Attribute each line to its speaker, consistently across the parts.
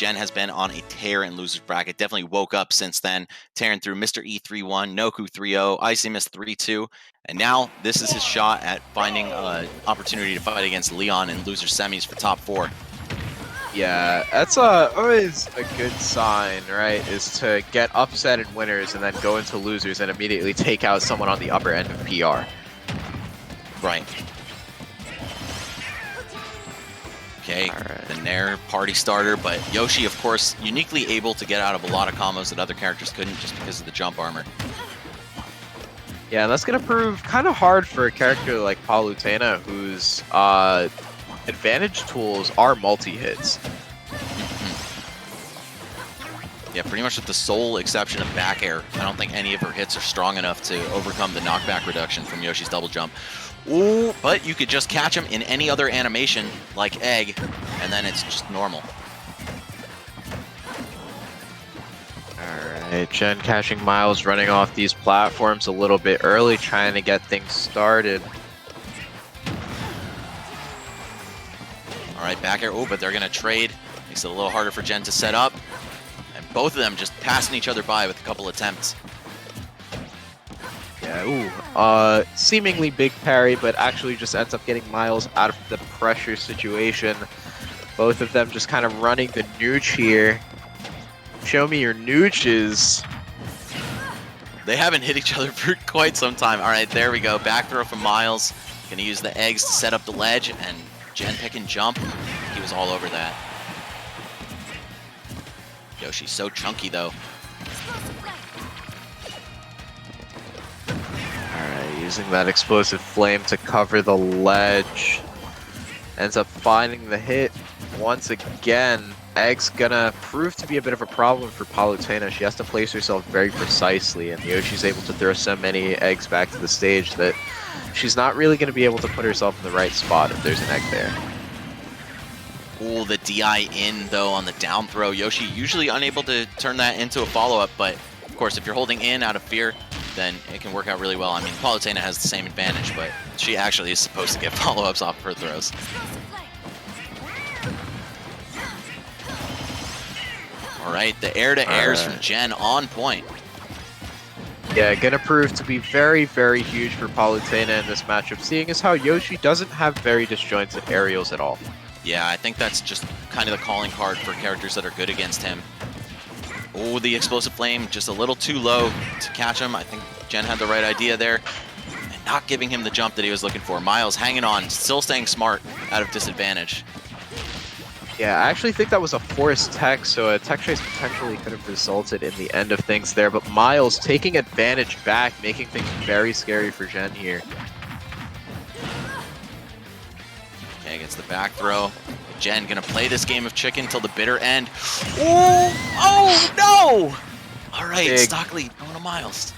Speaker 1: Jen has been on a tear in losers bracket. Definitely woke up since then, tearing through Mr. E 3-1, Noku 3-0, Icymus 3-2, and now this is his shot at finding an opportunity to fight against Leon in loser semis for top 4.
Speaker 2: Yeah, that's always a good sign, right? Is to get upset in winners and then go into losers and immediately take out someone on the upper end of PR.
Speaker 1: Right. Okay, the Nair party starter, but Yoshi, of course, uniquely able to get out of a lot of combos that other characters couldn't just because of the jump armor.
Speaker 2: Yeah, that's going to prove kind of hard for a character like Palutena, whose advantage tools are multi-hits.
Speaker 1: Yeah, pretty much with the sole exception of back air. I don't think any of her hits are strong enough to overcome the knockback reduction from Yoshi's double jump. Ooh, but you could just catch him in any other animation, like egg, and then it's just normal.
Speaker 2: Alright, Jen catching Myles running off these platforms a little bit early, trying to get things started.
Speaker 1: Alright, back air. Oh, but they're going to trade. Makes it a little harder for Jen to set up. And both of them just passing each other by with a couple attempts.
Speaker 2: Yeah, ooh. Seemingly big parry, but actually just ends up getting Myles out of the pressure situation. Both of them just kind of running the nooch here. Show me your nooches.
Speaker 1: They haven't hit each other for quite some time. All right, there we go. Back throw from Myles. Gonna use the eggs to set up the ledge, and Jen pick and jump. He was all over that. Yoshi's so chunky, though.
Speaker 2: Alright, using that explosive flame to cover the ledge. Ends up finding the hit once again. Egg's gonna prove to be a bit of a problem for Palutena. She has to place herself very precisely, and Yoshi's able to throw so many eggs back to the stage that she's not really going to be able to put herself in the right spot if there's an egg there.
Speaker 1: Ooh, the DI in, though, on the down throw. Yoshi usually unable to turn that into a follow-up, but of course, if you're holding in out of fear, then it can work out really well. I mean, Palutena has the same advantage, but she actually is supposed to get follow-ups off of her throws. All right, the air-to-airs from Jen on point.
Speaker 2: Yeah, gonna prove to be very, very huge for Palutena in this matchup, seeing as how Yoshi doesn't have very disjointed aerials at all.
Speaker 1: Yeah, I think that's just kind of the calling card for characters that are good against him. Oh, the explosive flame, just a little too low to catch him. I think Jen had the right idea there. And not giving him the jump that he was looking for. Myles hanging on, still staying smart, out of disadvantage.
Speaker 2: Yeah, I actually think that was a forced tech, so a tech chase potentially could have resulted in the end of things there, but Myles taking advantage back, making things very scary for Jen here.
Speaker 1: Okay, gets the back throw. Jen gonna play this game of chicken till the bitter end. Ooh! Oh, no! All right,
Speaker 2: Big.
Speaker 1: stock lead going to Myles.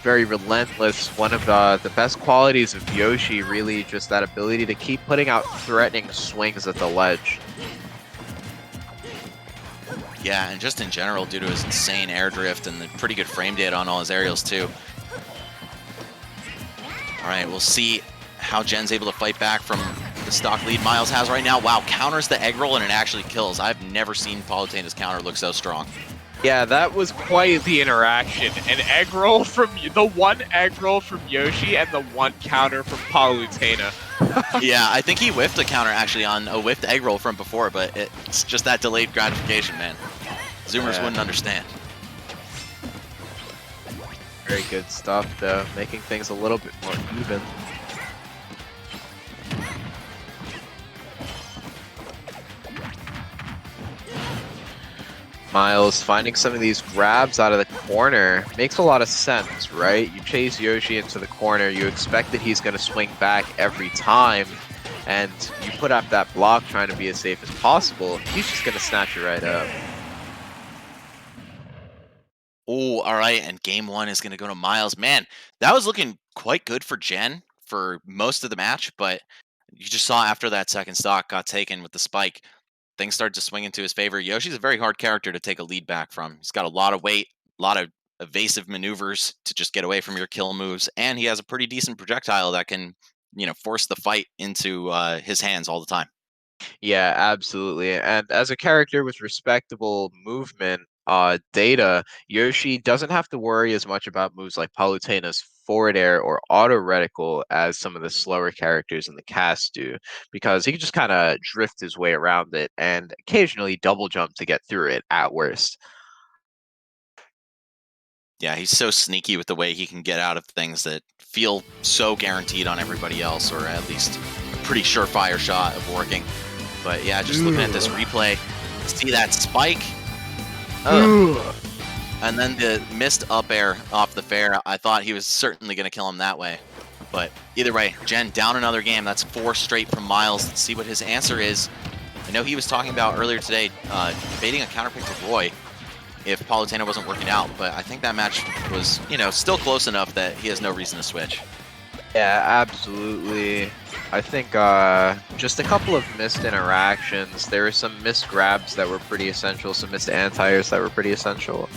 Speaker 2: Very relentless. One of the best qualities of Yoshi, really just that ability to keep putting out threatening swings at the ledge.
Speaker 1: Yeah, and just in general, due to his insane air drift and the pretty good frame data on all his aerials, too. All right, we'll see how Jen's able to fight back from the stock lead Myles has right now. Wow, counters the egg roll and it actually kills. I've never seen Palutena's counter look so strong.
Speaker 3: Yeah, that was quite the interaction. An egg roll from the one egg roll from Yoshi and the one counter from Palutena.
Speaker 1: Yeah, I think he whiffed a counter actually on a whiffed egg roll from before, but it's just that delayed gratification, man. Zoomers wouldn't understand.
Speaker 2: Very good stuff, though, making things a little bit more even. Myles finding some of these grabs out of the corner makes a lot of sense, right? You chase Yoshi into the corner, you expect that he's going to swing back every time, and you put up that block trying to be as safe as possible, he's just going to snatch it right up.
Speaker 1: Oh, all right, and game one is going to go to Myles. Man, that was looking quite good for Jen for most of the match, but you just saw after that second stock got taken with the spike, things started to swing into his favor. Yoshi's a very hard character to take a lead back from. He's got a lot of weight, a lot of evasive maneuvers to just get away from your kill moves, and he has a pretty decent projectile that can force the fight into his hands all the time.
Speaker 2: Yeah, absolutely. And as a character with respectable movement data, Yoshi doesn't have to worry as much about moves like Palutena's forward air or auto reticle as some of the slower characters in the cast do, because he can just kind of drift his way around it and occasionally double jump to get through it at worst.
Speaker 1: Yeah, he's so sneaky with the way he can get out of things that feel so guaranteed on everybody else, or at least a pretty surefire shot of working. But yeah, just looking at this replay, see that spike, and then the missed up air off the fair. I thought he was certainly going to kill him that way. But either way, Gen down another game. That's 4 straight from Myles. Let's see what his answer is. I know he was talking about earlier today, debating a counterpick to Roy if Palutena wasn't working out, but I think that match was, still close enough that he has no reason to switch.
Speaker 2: Yeah, absolutely. I think just a couple of missed interactions. There were some missed grabs that were pretty essential, some missed anti-airs that were pretty essential.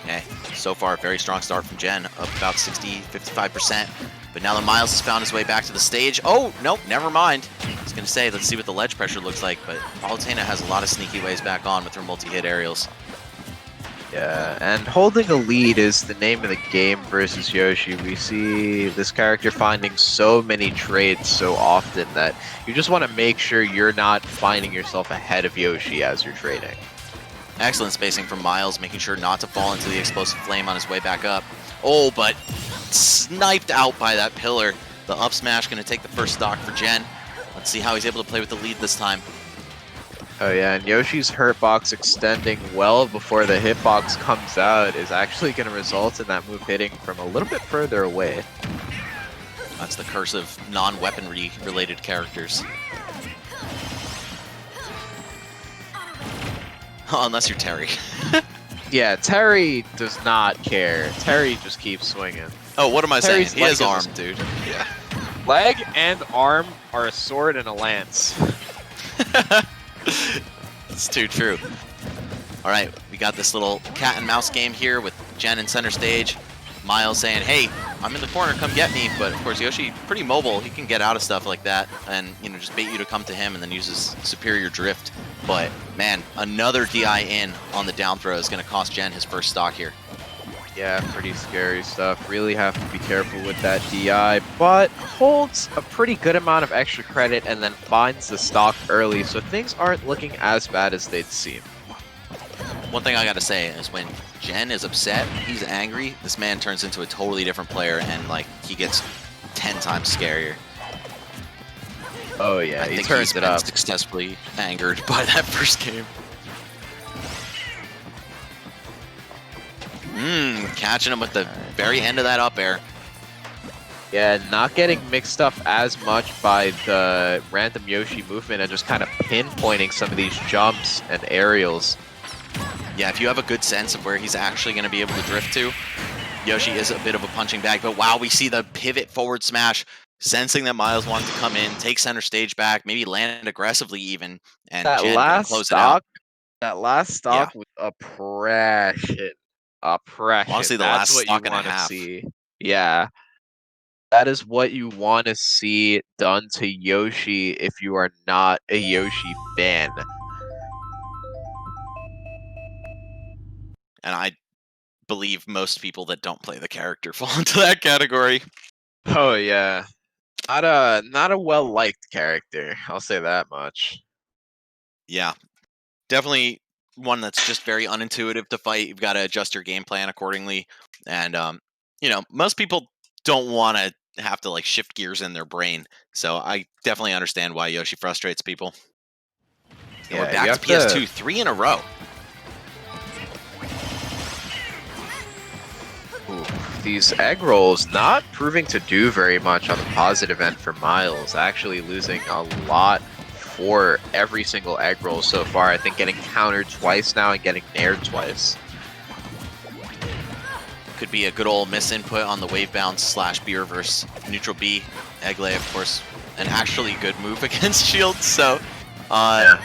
Speaker 1: Okay, so far, a very strong start from Gen, up about 55%. But now that Myles has found his way back to the stage. Oh, nope, never mind. I was going to say, let's see what the ledge pressure looks like, but Palutena has a lot of sneaky ways back on with her multi-hit aerials.
Speaker 2: Yeah, and holding a lead is the name of the game versus Yoshi. We see this character finding so many trades so often that you just want to make sure you're not finding yourself ahead of Yoshi as you're trading.
Speaker 1: Excellent spacing from Myles, making sure not to fall into the explosive flame on his way back up. Oh, but sniped out by that pillar. The up smash going to take the first stock for Gen. Let's see how he's able to play with the lead this time.
Speaker 2: Oh yeah, and Yoshi's hurt box extending well before the hitbox comes out is actually going to result in that move hitting from a little bit further away.
Speaker 1: That's the curse of non-weaponry related characters. Unless you're Terry.
Speaker 2: Yeah, Terry does not care. Terry just keeps swinging.
Speaker 1: Oh, what am I
Speaker 2: Terry's
Speaker 1: saying? He has
Speaker 2: leg
Speaker 1: arm,
Speaker 2: is-
Speaker 1: dude.
Speaker 3: Yeah. Leg and arm are a sword and a lance.
Speaker 1: It's too true. All right, we got this little cat and mouse game here with Gen in center stage. Myles saying, hey, I'm in the corner, come get me. But of course, Yoshi, pretty mobile. He can get out of stuff like that and, just bait you to come to him and then use his superior drift. But man, another DI in on the down throw is going to cost Gen his first stock here.
Speaker 2: Yeah, pretty scary stuff. Really have to be careful with that DI, but holds a pretty good amount of extra credit and then finds the stock early, so things aren't looking as bad as they'd seem.
Speaker 1: One thing I got to say is when Gen is upset, he's angry, this man turns into a totally different player and he gets 10 times scarier.
Speaker 2: Oh yeah,
Speaker 1: I
Speaker 2: he
Speaker 1: think
Speaker 2: turns
Speaker 1: he's
Speaker 2: it
Speaker 1: been
Speaker 2: up.
Speaker 1: successfully angered by that first game. Catching him with the very end of that up air.
Speaker 2: Yeah, not getting mixed up as much by the random Yoshi movement and just kind of pinpointing some of these jumps and aerials.
Speaker 1: Yeah, if you have a good sense of where he's actually going to be able to drift to, Yoshi is a bit of a punching bag. But wow, we see the pivot forward smash, sensing that Myles wanted to come in, take center stage back, maybe land aggressively even, and
Speaker 2: That
Speaker 1: Gen
Speaker 2: last
Speaker 1: close it out.
Speaker 2: stock was oppression. Oppression.
Speaker 1: Honestly, the
Speaker 2: That's
Speaker 1: last
Speaker 2: what
Speaker 1: stock
Speaker 2: you
Speaker 1: and a
Speaker 2: want to
Speaker 1: half.
Speaker 2: see. Yeah. That is what you want to see done to Yoshi if you are not a Yoshi fan.
Speaker 1: And I believe most people that don't play the character fall into that category.
Speaker 2: Oh yeah. Not a well-liked character, I'll say that much.
Speaker 1: Yeah, definitely one that's just very unintuitive to fight. You've got to adjust your game plan accordingly. And, most people don't want to have to shift gears in their brain. So I definitely understand why Yoshi frustrates people. And we're back to PS2, 3 in a row.
Speaker 2: Ooh, these egg rolls not proving to do very much on the positive end for Myles, actually losing a lot for every single egg roll so far. I think getting countered twice now and getting nared twice.
Speaker 1: Could be a good old misinput on the wave bounce / B reverse neutral B. Egg lay, of course, an actually good move against shield, so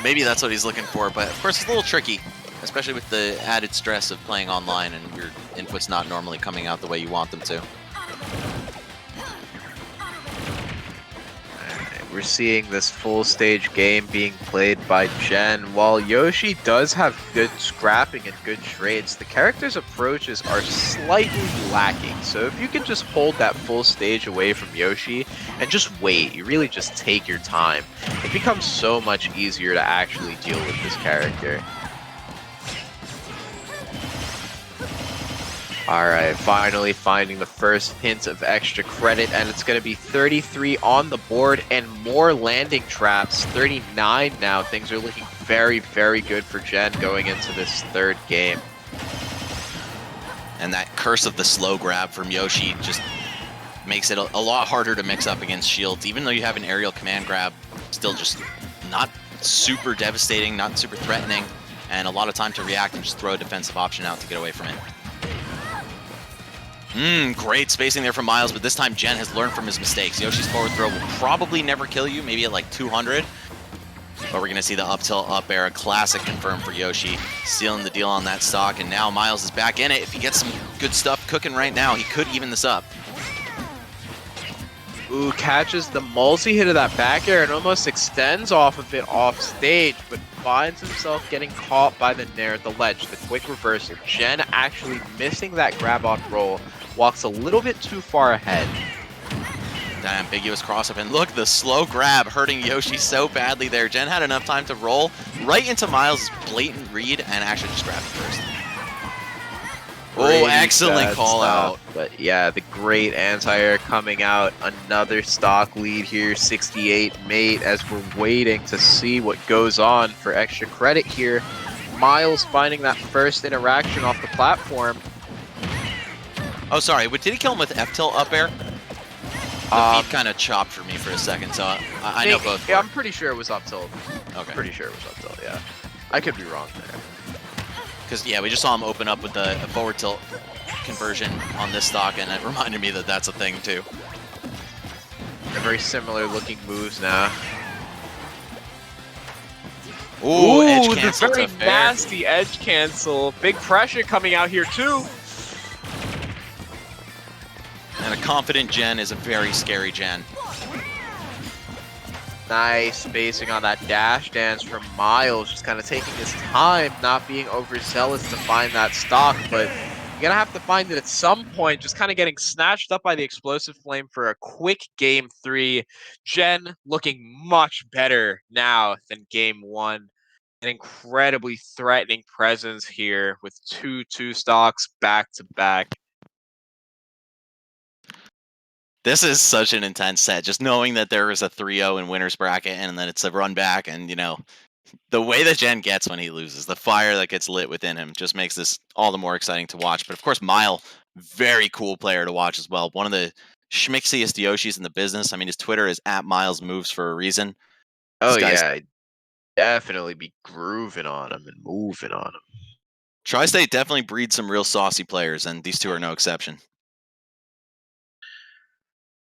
Speaker 1: maybe that's what he's looking for. But of course, it's a little tricky, especially with the added stress of playing online and your inputs not normally coming out the way you want them to.
Speaker 2: we're seeing this full stage game being played by Gen. While Yoshi does have good scrapping and good trades, the character's approaches are slightly lacking. So if you can just hold that full stage away from Yoshi and just wait, you really just take your time, it becomes so much easier to actually deal with this character. Alright, finally finding the first hint of extra credit, and it's going to be 33 on the board and more landing traps. 39 now. Things are looking very, very good for Gen going into this third game.
Speaker 1: And that curse of the slow grab from Yoshi just makes it a lot harder to mix up against shields. Even though you have an aerial command grab, still just not super devastating, not super threatening, and a lot of time to react and just throw a defensive option out to get away from it. Great spacing there from Myles, but this time Gen has learned from his mistakes. Yoshi's forward throw will probably never kill you, maybe at like 200. But we're going to see the up tilt up air, a classic confirmed for Yoshi, sealing the deal on that stock, and now Myles is back in it. If he gets some good stuff cooking right now, he could even this up.
Speaker 2: Ooh, catches the multi-hit of that back air and almost extends off of it off stage, but finds himself getting caught by the nair at the ledge. The quick reversal. Gen actually missing that grab-on roll, walks a little bit too far ahead.
Speaker 1: That ambiguous cross-up, and look, the slow grab hurting Yoshi so badly there. Gen had enough time to roll right into Myles' blatant read and actually just grab it first. Oh, excellent call out.
Speaker 2: But yeah, the great anti-air coming out. Another stock lead here, 68 mate, as we're waiting to see what goes on for extra credit here. Myles finding that first interaction off the platform.
Speaker 1: Oh, sorry, but did he kill him with F-tilt up air? The feed kind of chopped for me for a second, so I know both.
Speaker 2: Yeah, I'm pretty sure it was up tilt.
Speaker 1: Okay.
Speaker 2: Pretty sure it was up tilt, yeah. I could be wrong there.
Speaker 1: Because, yeah, we just saw him open up with the forward tilt conversion on this stock, and it reminded me that that's a thing, too.
Speaker 2: They're very similar looking moves now.
Speaker 1: Ooh, edge
Speaker 3: the
Speaker 1: cancel
Speaker 3: very
Speaker 1: to fair.
Speaker 3: nasty edge cancel. Big pressure coming out here, too.
Speaker 1: And a confident Gen is a very scary Gen.
Speaker 2: Nice spacing on that dash dance from Myles, just kind of taking his time, not being overzealous to find that stock, but you're gonna have to find it at some point, just kind of getting snatched up by the explosive flame for a quick game 3. Gen looking much better now than game 1. An incredibly threatening presence here with two stocks back to back.
Speaker 1: This is such an intense set, just knowing that there is a 3-0 in winner's bracket and then it's a run back, and you know, the way that Gen gets when he loses, the fire that gets lit within him just makes this all the more exciting to watch. But of course, Myles, very cool player to watch as well. One of the schmixiest Yoshis in the business. I mean, his Twitter is @MylesMoves for a reason.
Speaker 2: Oh yeah, I'd definitely be grooving on him and moving on him.
Speaker 1: Tri-State definitely breeds some real saucy players, and these two are no exception.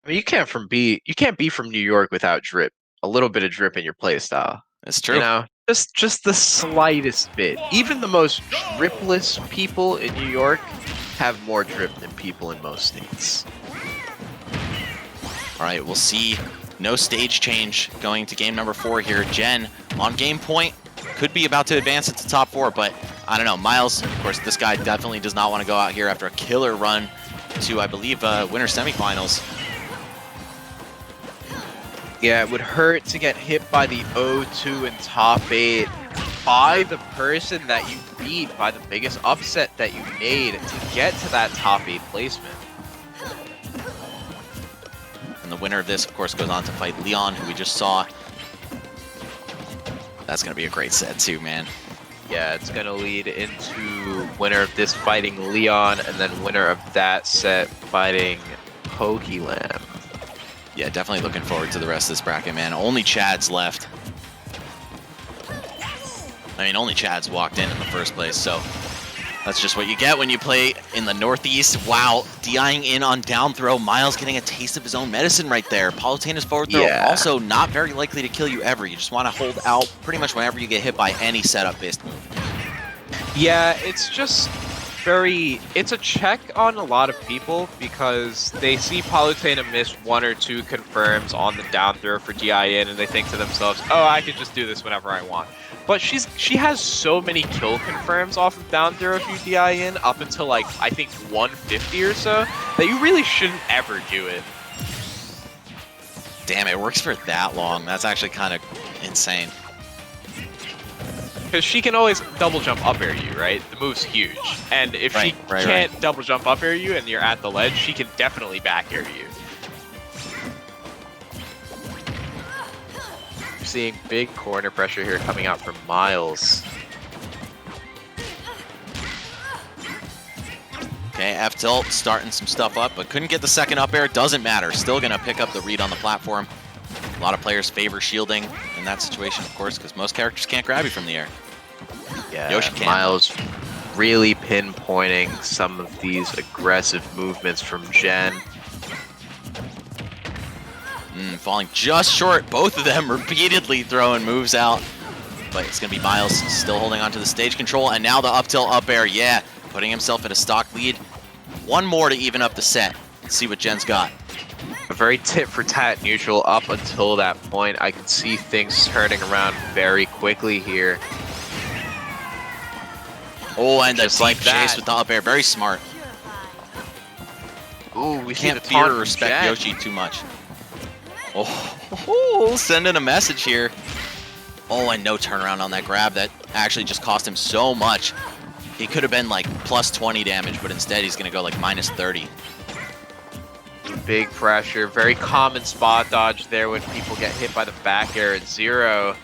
Speaker 2: I mean, you can't be from New York without drip. A little bit of drip in your play style.
Speaker 1: It's true.
Speaker 2: You know, just the slightest bit. Even the most dripless people in New York have more drip than people in most states.
Speaker 1: All right, we'll see. No stage change going to game number 4 here. Gen on game point could be about to advance into top 4, but I don't know. Myles, of course, this guy definitely does not want to go out here after a killer run to, I believe, winter semifinals.
Speaker 2: Yeah, it would hurt to get hit by the 0-2 in top 8 by the person that you beat, by the biggest upset that you made to get to that top 8 placement.
Speaker 1: And the winner of this, of course, goes on to fight Leon, who we just saw. That's going to be a great set too, man.
Speaker 2: Yeah, it's going to lead into winner of this fighting Leon, and then winner of that set fighting Pokelam.
Speaker 1: Yeah, definitely looking forward to the rest of this bracket, man. Only Chad's left. I mean, only Chad's walked in the first place, so that's just what you get when you play in the Northeast. Wow, DIing in on down throw. Myles getting a taste of his own medicine right there. Palutena's forward throw also not very likely to kill you ever. You just want to hold out pretty much whenever you get hit by any setup-based move.
Speaker 2: Yeah, it's just
Speaker 3: it's a check on a lot of people because they see Palutena miss 1 or 2 confirms on the down throw for DIN and they think to themselves, oh, I can just do this whenever I want. But she has so many kill confirms off of down throw if you DIN up until like, I think 150 or so, that you really shouldn't ever do it.
Speaker 1: Damn, it works for that long. That's actually kind of insane.
Speaker 3: Because she can always double jump up air you, right? The move's huge. And if she can't double jump up air you and you're at the ledge, she can definitely back air you.
Speaker 2: You're seeing big corner pressure here coming out from Myles.
Speaker 1: Okay, F tilt starting some stuff up, but couldn't get the second up air. Doesn't matter. Still going to pick up the read on the platform. A lot of players favor shielding in that situation, of course, because most characters can't grab you from the air.
Speaker 2: Yeah,
Speaker 1: Yoshi can.
Speaker 2: Myles really pinpointing some of these aggressive movements from Jen.
Speaker 1: Falling just short. Both of them repeatedly throwing moves out. But it's going to be Myles still holding on to the stage control. And now the up tilt up air. Yeah, putting himself at a stock lead. One more to even up the set. Let's see what Jen's got.
Speaker 2: A very tit-for-tat neutral up until that point. I can see things turning around very quickly here.
Speaker 1: Oh, and
Speaker 2: Just
Speaker 1: the
Speaker 2: like
Speaker 1: deep
Speaker 2: that.
Speaker 1: chase with the up air. Very smart.
Speaker 2: Ooh, we
Speaker 1: Can't
Speaker 2: see the
Speaker 1: fear
Speaker 2: taunt
Speaker 1: or
Speaker 2: from
Speaker 1: respect
Speaker 2: Jen.
Speaker 1: Yoshi too much. Oh, sending a message here. Oh, and no turnaround on that grab. That actually just cost him so much. He could have been like plus 20 damage, but instead he's going to go like minus 30.
Speaker 2: Big pressure, very common spot dodge there when people get hit by the back air at 0.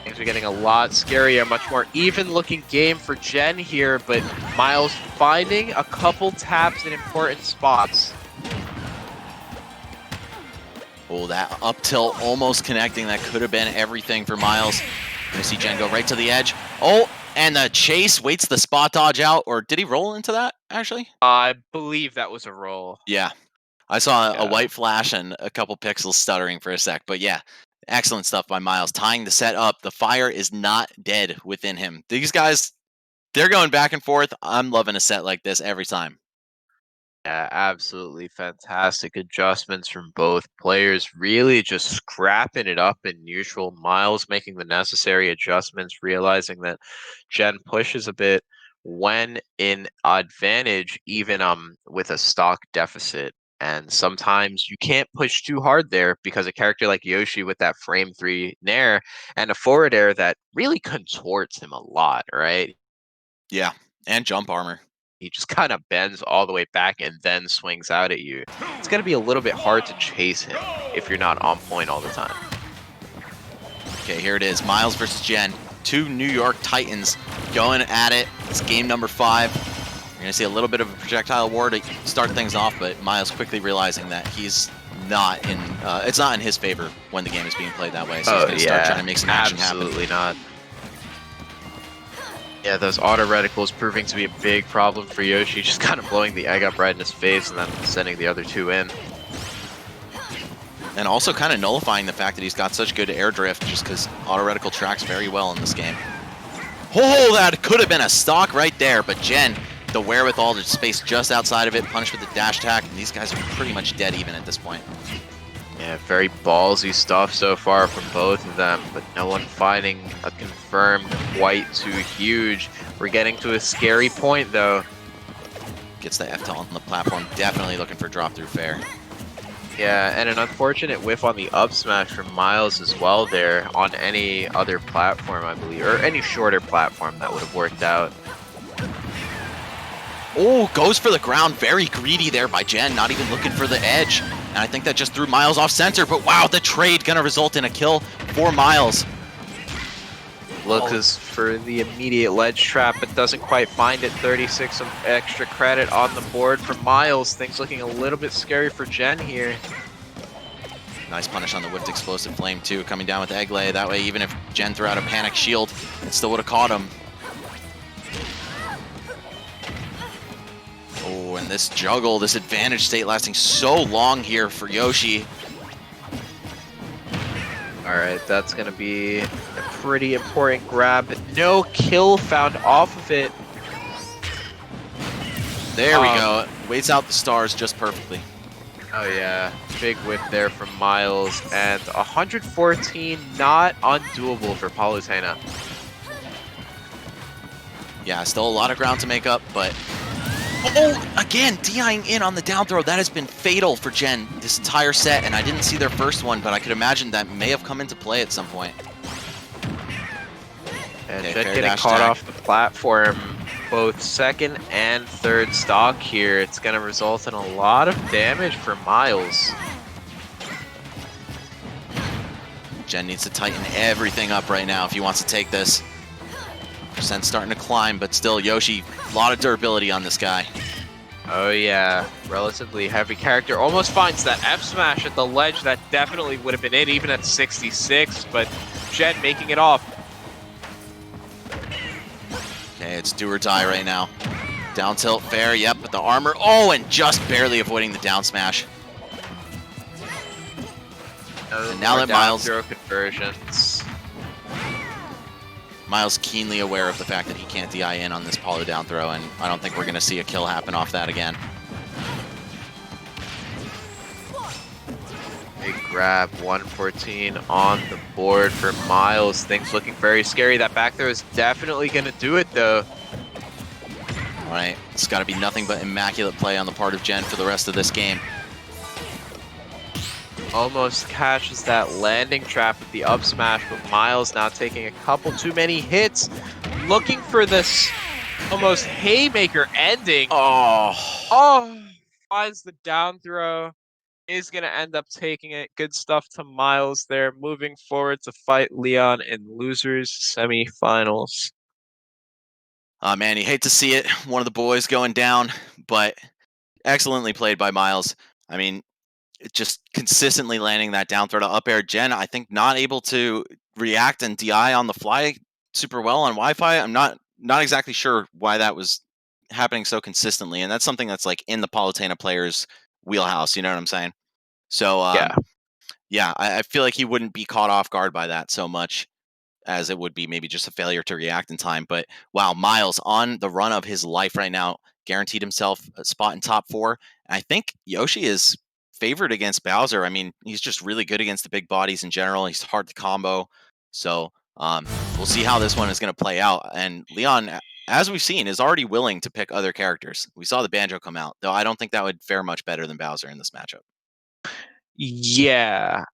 Speaker 2: Things are getting a lot scarier, much more even looking game for Jen here, but Myles finding a couple taps in important spots.
Speaker 1: Oh, that up tilt almost connecting. That could have been everything for Myles. Gonna see Jen go right to the edge. Oh, and the chase waits the spot dodge out, or did he roll into that, actually?
Speaker 2: I believe that was a roll.
Speaker 1: Yeah. I saw a
Speaker 2: Yeah.
Speaker 1: white flash and a couple pixels stuttering for a sec, but yeah, excellent stuff by Myles. Tying the set up. The fire is not dead within him. These guys, they're going back and forth. I'm loving a set like this every time.
Speaker 2: Yeah, absolutely fantastic adjustments from both players. Really just scrapping it up in neutral. Myles making the necessary adjustments, realizing that Jen pushes a bit when in advantage, even with a stock deficit. And sometimes you can't push too hard there because a character like Yoshi with that frame 3 nair and a forward air that really contorts him a lot, right?
Speaker 1: Yeah, and jump armor.
Speaker 2: He just kind of bends all the way back and then swings out at you. It's going to be a little bit hard to chase him if you're not on point all the time.
Speaker 1: Okay, here it is. Myles versus Jen. Two New York Titans going at it. It's game number 5. You're going to see a little bit of a projectile war to start things off, but Myles quickly realizing that he's not in, it's not in his favor when the game is being played that way. So he's going to start trying to make some action happen.
Speaker 2: Absolutely not. Yeah, those auto reticles proving to be a big problem for Yoshi, just kind of blowing the egg up right in his face and then sending the other 2 in.
Speaker 1: And also kind of nullifying the fact that he's got such good air drift just because auto reticle tracks very well in this game. Oh, that could have been a stock right there, but Jen, the wherewithal to space just outside of it, punished with the dash attack, and these guys are pretty much dead even at this point.
Speaker 2: Yeah, very ballsy stuff so far from both of them, but no one finding a confirm quite too huge. We're getting to a scary point, though.
Speaker 1: Gets the F-tilt on the platform, definitely looking for drop-through fair.
Speaker 2: Yeah, and an unfortunate whiff on the up smash from Myles as well there on any other platform, I believe, or any shorter platform that would have worked out.
Speaker 1: Oh, goes for the ground. Very greedy there by Jen, not even looking for the edge. And I think that just threw Myles off center, but wow, the trade gonna result in a kill for Myles.
Speaker 2: Looks for the immediate ledge trap, but doesn't quite find it. 36 of extra credit on the board for Myles. Things looking a little bit scary for Jen here.
Speaker 1: Nice punish on the whipped explosive flame too, coming down with egg lay. That way, even if Jen threw out a panic shield, it still would have caught him. Oh, and this juggle, this advantage state lasting so long here for Yoshi.
Speaker 2: All right, that's going to be a pretty important grab. No kill found off of it.
Speaker 1: There we go. Waits out the stars just perfectly.
Speaker 2: Oh yeah, big whip there from Myles, and 114 not undoable for Palutena.
Speaker 1: Yeah, still a lot of ground to make up, but... Oh, again, DIing in on the down throw. That has been fatal for Gen this entire set, and I didn't see their first one, but I could imagine that may have come into play at some point.
Speaker 2: And
Speaker 1: Okay,
Speaker 2: Gen getting caught off the platform, both second and third stock here. It's going to result in a lot of damage for Myles.
Speaker 1: Gen needs to tighten everything up right now if he wants to take this. Percent starting to climb, but still, Yoshi, a lot of durability on this guy.
Speaker 2: Oh yeah, relatively heavy character. Almost finds that F smash at the ledge that definitely would have been in even at 66, but Gen making it off.
Speaker 1: Okay, it's do or die right now. Down tilt, fair, yep, but the armor, oh, and just barely avoiding the down smash. And now that Myles...
Speaker 2: Zero conversions.
Speaker 1: Myles keenly aware of the fact that he can't DI in on this Palu down throw, and I don't think we're going to see a kill happen off that again.
Speaker 2: Big grab, 114 on the board for Myles. Things looking very scary. That back throw is definitely going to do it, though.
Speaker 1: All right, it's got to be nothing but immaculate play on the part of Gen for the rest of this game.
Speaker 2: Almost catches that landing trap with the up smash, but Myles now taking a couple too many hits. Looking for this almost haymaker ending. Oh, finds the down throw. Is going to end up taking it. Good stuff to Myles there. Moving forward to fight Leon in losers semifinals.
Speaker 1: Man, you hate to see it. One of the boys going down, but excellently played by Myles. I mean, just consistently landing that down throw to up air. Gen, I think, not able to react and DI on the fly super well on Wi-Fi. I'm not exactly sure why that was happening so consistently, and that's something that's like in the Palutena players' wheelhouse. You know what I'm saying? So yeah, I feel like he wouldn't be caught off guard by that so much as it would be maybe just a failure to react in time. But wow, Myles on the run of his life right now, guaranteed himself a spot in top 4. And I think Yoshi is favored against Bowser. I mean, he's just really good against the big bodies in general. He's hard to combo. So we'll see how this one is going to play out. And Leon, as we've seen, is already willing to pick other characters. We saw the Banjo come out, though I don't think that would fare much better than Bowser in this matchup.
Speaker 3: Yeah,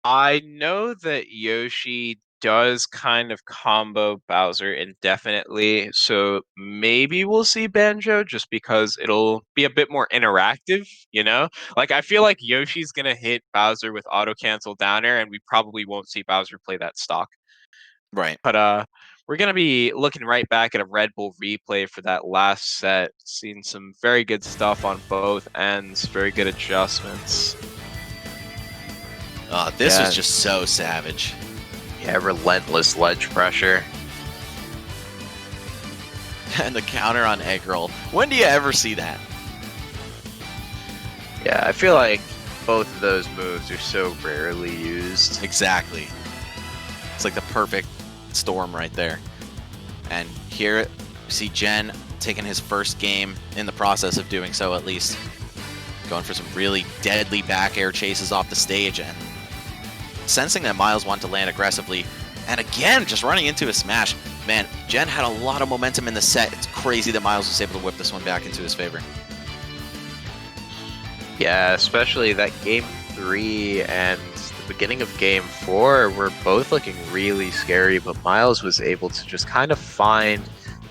Speaker 3: I know that Yoshi does kind of combo Bowser indefinitely, so maybe we'll see Banjo just because it'll be a bit more interactive, you know? Like, I feel like Yoshi's gonna hit Bowser with auto cancel down air, and we probably won't see Bowser play that stock.
Speaker 1: Right.
Speaker 3: But we're gonna be looking right back at a Red Bull replay for that last set. Seen some very good stuff on both ends, very good adjustments.
Speaker 1: This was just so savage.
Speaker 2: Yeah, relentless ledge pressure.
Speaker 1: And the counter on egg roll. When do you ever see that?
Speaker 2: Yeah, I feel like both of those moves are so rarely used.
Speaker 1: Exactly. It's like the perfect storm right there. And here we see Gen taking his first game in the process of doing so, at least. Going for some really deadly back air chases off the stage and sensing that Myles wanted to land aggressively. And again, just running into a smash. Man, Gen had a lot of momentum in the set. It's crazy that Myles was able to whip this one back into his favor.
Speaker 2: Yeah, especially that game 3 and the beginning of game 4 were both looking really scary, but Myles was able to just kind of find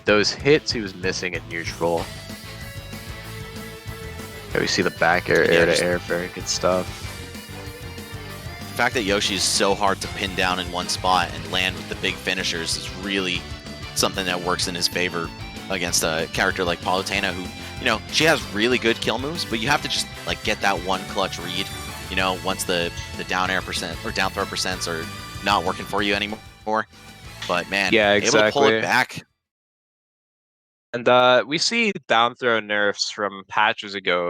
Speaker 2: those hits he was missing in neutral. Yeah, we see the back air, air to air, very good stuff.
Speaker 1: The fact that Yoshi is so hard to pin down in one spot and land with the big finishers is really something that works in his favor against a character like Palutena, who, you know, she has really good kill moves, but you have to just like get that one clutch read, you know, once the down air percent or down throw percents are not working for you anymore. But man,
Speaker 3: yeah, exactly.
Speaker 1: able to pull it back.
Speaker 3: And we see down throw nerfs from patches ago